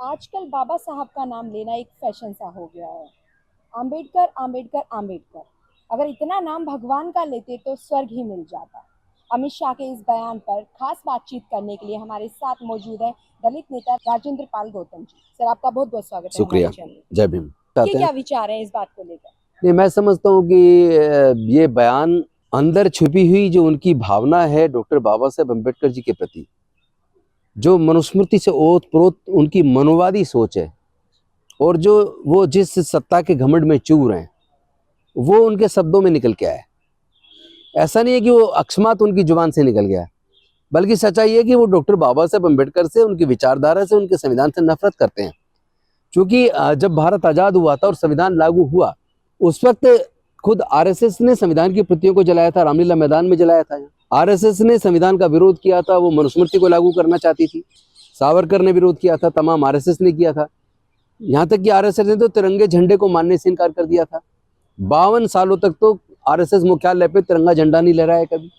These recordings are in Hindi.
आजकल बाबा साहब का नाम लेना एक फैशन सा हो गया है। आम्बेडकर आम्बेडकर आम्बेडकर। अगर इतना नाम भगवान का लेते तो स्वर्ग ही मिल जाता। अमित शाह के इस बयान पर खास बातचीत करने के लिए हमारे साथ मौजूद है दलित नेता राजेंद्र पाल गौतम जी। सर, आपका बहुत बहुत स्वागत है हमारे शुक्रिया। चैनल में। जय भीम। ये चाहते हैं क्या विचार है इस बात को लेकर? नहीं, मैं समझता हूँ कि ये बयान अंदर छुपी हुई जो उनकी भावना है डॉक्टर बाबा साहेब अम्बेडकर जी के प्रति, जो मनुस्मृति से ओतप्रोत उनकी मनोवादी सोच है, और जो वो जिस सत्ता के घमंड में चूर हैं, वो उनके शब्दों में निकल के आया। ऐसा नहीं है कि वो अकस्मात उनकी जुबान से निकल गया, बल्कि सच्चाई है कि वो डॉक्टर बाबा साहेब अम्बेडकर से, उनकी विचारधारा से, उनके संविधान से नफरत करते हैं। क्योंकि जब भारत आजाद हुआ था और संविधान लागू हुआ, उस वक्त खुद आरएसएस ने संविधान की प्रतियों को जलाया था, रामलीला मैदान में जलाया था। आरएसएस ने संविधान का विरोध किया था, वो मनुस्मृति को लागू करना चाहती थी। सावरकर ने विरोध किया था, तमाम आरएसएस ने किया था। यहाँ तक कि आरएसएस ने तो तिरंगे झंडे को मानने से इनकार कर दिया था। 52 सालों तक तो आरएसएस मुख्यालय पे तिरंगा झंडा नहीं लहराया कभी।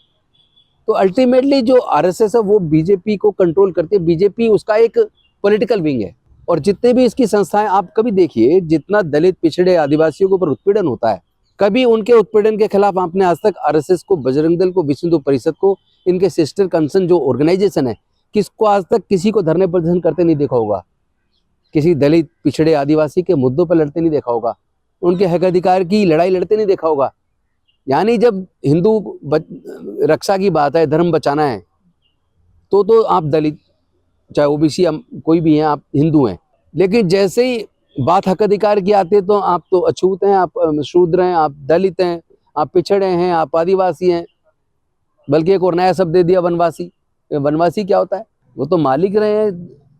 तो अल्टीमेटली जो आरएसएस है वो बीजेपी को कंट्रोल करती है। बीजेपी उसका एक पॉलिटिकल विंग है। और जितने भी इसकी संस्थाएं, आप कभी देखिए, जितना दलित, पिछड़े, आदिवासियों के ऊपर उत्पीड़न होता है, कभी उनके उत्पीड़न के खिलाफ आपने आज तक आरएसएस को, बजरंग दल को, विश्व हिंदू परिषद को, इनके सिस्टर कंसर्न जो ऑर्गेनाइजेशन है, किसको आज तक किसी को धरने प्रदर्शन करते नहीं देखा होगा, किसी दलित, पिछड़े, आदिवासी के मुद्दों पर लड़ते नहीं देखा होगा, उनके हक अधिकार की लड़ाई लड़ते नहीं देखा होगा। यानी जब हिंदू रक्षा की बात है, धर्म बचाना है, तो आप दलित, चाहे ओबीसी, कोई भी हैं, आप हिंदू हैं। लेकिन जैसे ही बात हक अधिकार की आती है तो आप तो अछूत हैं, आप शूद्र हैं, आप दलित हैं, आप पिछड़े हैं, आप आदिवासी हैं। बल्कि एक और नया शब्द दे दिया, वनवासी। वनवासी क्या होता है? वो तो मालिक रहे हैं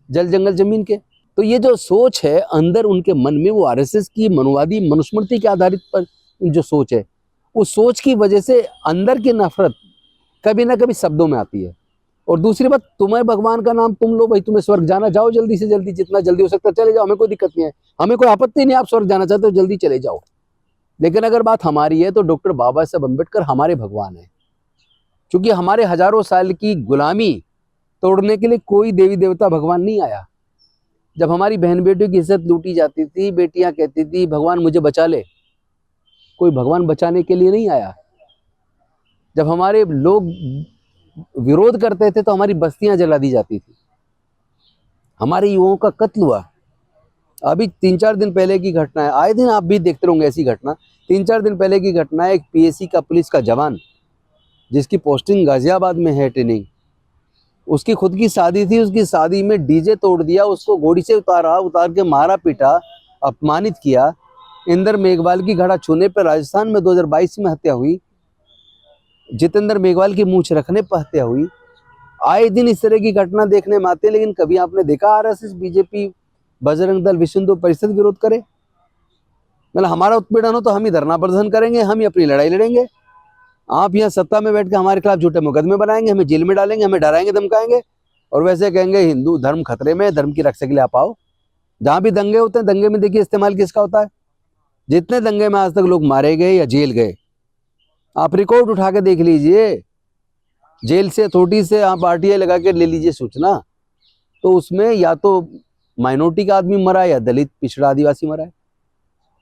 जल जंगल जमीन के। तो ये जो सोच है अंदर उनके मन में, वो आरएसएस की मनोवादी, मनुस्मृति के आधारित पर जो सोच है, उस सोच की वजह से अंदर की नफरत कभी ना कभी शब्दों में आती है। और दूसरी बात, तुम्हें भगवान का नाम तुम लो भाई, तुम्हें स्वर्ग जाना, जाओ जल्दी से जल्दी, जितना जल्दी हो सकता है चले जाओ, हमें कोई दिक्कत नहीं है, हमें कोई आपत्ति नहीं, आप स्वर्ग जाना चाहते हो जल्दी चले जाओ। लेकिन अगर बात हमारी है तो डॉक्टर बाबा साहब अम्बेडकर हमारे भगवान है। क्योंकि हमारे हजारों साल की गुलामी तोड़ने के लिए कोई देवी देवता भगवान नहीं आया। जब हमारी बहन बेटियों की इज्जत लूटी जाती थी, बेटियां कहती थी भगवान मुझे बचा ले, कोई भगवान बचाने के लिए नहीं आया। जब हमारे लोग विरोध करते थे तो हमारी बस्तियां जला दी जाती थी, हमारे युवाओं का कत्ल हुआ। अभी 3-4 दिन पहले की घटना है, आए दिन आप भी देखते होंगे ऐसी घटना। 3-4 दिन पहले की घटना है, एक पीएसी का पुलिस का जवान, जिसकी पोस्टिंग गाजियाबाद में है, ट्रेनिंग, उसकी खुद की शादी थी, उसकी शादी में डीजे तोड़ दिया, उसको घोड़ी से उतार के मारा, पीटा, अपमानित किया। इंदर मेघवाल की घड़ा छूने पर राजस्थान में 2022 में हत्या हुई। जितेंद्र मेघवाल की मूंछ रखने पर हत्या हुई। आए दिन इस तरह की घटना देखने में आते हैं, लेकिन कभी आपने देखा आरएसएस, बीजेपी, बजरंग दल, विश्व हिंदू परिषद विरोध करे? मतलब हमारा उत्पीड़न हो तो हम ही धरना प्रदर्शन करेंगे, हम ही अपनी लड़ाई लड़ेंगे। आप यहाँ सत्ता में बैठ के हमारे खिलाफ झूठे मुकदमे बनाएंगे, हमें जेल में डालेंगे, हमें डराएंगे, धमकाएंगे, और वैसे कहेंगे हिंदू धर्म खतरे में, धर्म की रक्षा के लिए आप आओ। जहां भी दंगे होते हैं, दंगे में देखिए इस्तेमाल किसका होता है। जितने दंगे में आज तक लोग मारे गए या जेल गए, आप रिकॉर्ड उठा के देख लीजिए, जेल से, अथॉरिटी से आप आरटीआई लगा के ले लीजिए सूचना, तो उसमें या तो माइनॉरिटी का आदमी मरा है या दलित, पिछड़ा, आदिवासी मरा है।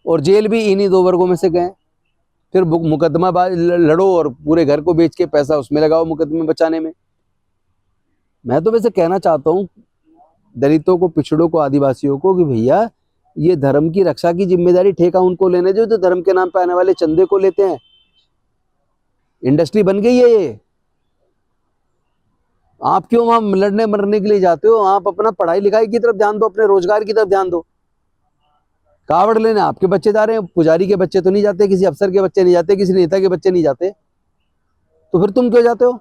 और जेल भी इन्हीं दो वर्गों में से गए। फिर मुकदमा लड़ो और पूरे घर को बेच के पैसा उसमें लगाओ मुकदमे बचाने में। मैं तो वैसे कहना चाहता हूँ दलितों को, पिछड़ों को, आदिवासियों को कि भैया, ये धर्म की रक्षा की जिम्मेदारी ठेका उनको लेने जो धर्म के नाम पे आने वाले चंदे को लेते हैं। इंडस्ट्री बन गई है ये। आप क्यों वहां लड़ने मरने के लिए जाते हो? आप अपना पढ़ाई लिखाई की तरफ ध्यान दो, अपने रोजगार की तरफ ध्यान दो। कावड़ लेने आपके बच्चे जा रहे हैं, पुजारी के बच्चे तो नहीं जाते, किसी अफसर के बच्चे नहीं जाते, किसी नेता के बच्चे नहीं जाते, तो फिर तुम क्यों जाते हो?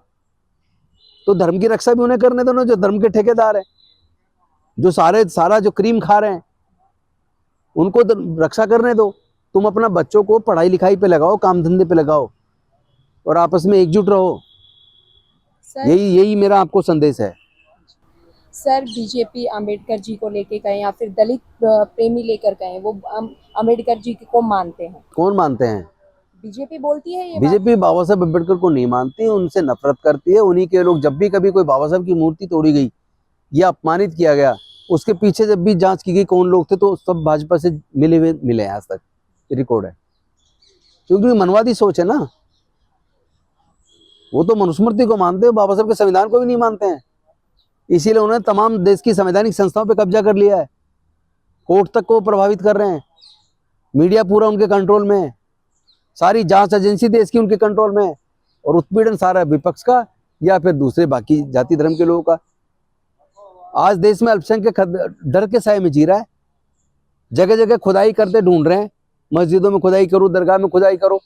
तो धर्म की रक्षा भी उन्हें करने दो ना, जो धर्म के ठेकेदार हैं, जो सारा जो क्रीम खा रहे हैं, उनको रक्षा करने दो। तुम अपना बच्चों को पढ़ाई लिखाई पे लगाओ, काम धंधे पे लगाओ, और आपस में एकजुट रहो। यही मेरा आपको संदेश है। सर, बीजेपी अम्बेडकर जी को लेके कहें या फिर दलित प्रेमी लेकर कहें, वो अम्बेडकर जी को मानते हैं। कौन मानते हैं? बीजेपी बोलती है ये बीजेपी बाबा साहब अम्बेडकर को नहीं मानती, उनसे नफरत करती है। उन्हीं के लोग, जब भी कभी कोई बाबा साहब की मूर्ति तोड़ी गई या अपमानित किया गया, उसके पीछे जब भी जांच की गई कौन लोग थे तो सब भाजपा से मिले हुए मिले हैं आज तक, रिकॉर्ड है। क्योंकि मनवादी सोच है ना, वो तो मनुस्मृति को मानते हैं, बाबा साहब के संविधान को भी नहीं मानते हैं। इसीलिए उन्होंने तमाम देश की संवैधानिक संस्थाओं पे कब्जा कर लिया है, कोर्ट तक को प्रभावित कर रहे हैं, मीडिया पूरा उनके कंट्रोल में है, सारी जांच एजेंसी देश की उनके कंट्रोल में है, और उत्पीड़न सारा विपक्ष का या फिर दूसरे बाकी जाति धर्म के लोगों का। आज देश में अल्पसंख्यक डर के साए में जी रहा है, जगह जगह खुदाई करते ढूंढ रहे हैं, मस्जिदों में खुदाई करो, दरगाह में खुदाई करो।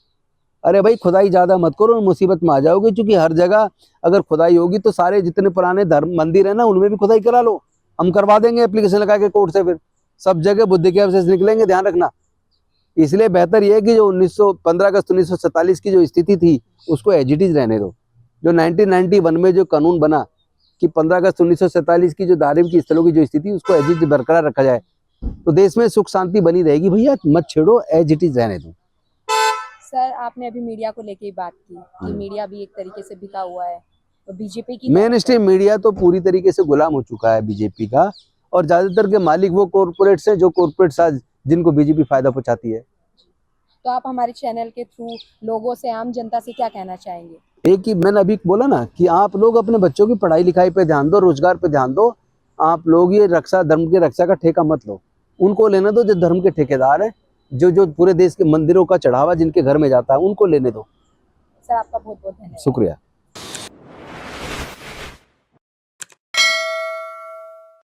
अरे भाई खुदाई ज्यादा मत करो, मुसीबत में आ जाओगे, क्योंकि हर जगह अगर खुदाई होगी तो सारे जितने पुराने धर्म मंदिर है ना उनमें भी खुदाई करा लो, हम करवा देंगे एप्लीकेशन लगा के कोर्ट से, फिर सब जगह बुद्धि के अवशेष निकलेंगे, ध्यान रखना। इसलिए बेहतर यह है कि जो 15 अगस्त 1947 की जो स्थिति थी उसको एज इट इज रहने दो। जो 1991 में जो कानून बना कि 15 अगस्त 1947 की जो धार्मिक स्थलों की जो स्थिति उसको एज इट इज बरकरार रखा जाए, तो देश में सुख शांति बनी रहेगी। भैया मत छेड़ो, एज इट इज रहने दो। सर आपने अभी मीडिया को लेके ही बात की कि मीडिया भी एक तरीके से बिका हुआ है, तो बीजेपी की मेन स्ट्रीम मीडिया तो पूरी तरीके से गुलाम हो चुका है बीजेपी का, और ज्यादातर के मालिक वो कॉर्पोरेट्स हैं, जो कॉर्पोरेट्स आज जिनको बीजेपी फायदा पहुंचाती है। तो आप हमारे चैनल के थ्रू लोगों से, आम जनता से क्या कहना चाहेंगे? एक ही मैंने अभी बोला ना कि आप लोग अपने बच्चों की पढ़ाई लिखाई पे ध्यान दो, रोजगार पे ध्यान दो। आप लोग ये रक्षा, धर्म की रक्षा का ठेका मत लो, उनको लेने दो जो धर्म के ठेकेदार हैं, जो पूरे देश के मंदिरों का चढ़ावा जिनके घर में जाता है उनको लेने दो। सर आपका बहुत बहुत धन्यवाद। शुक्रिया।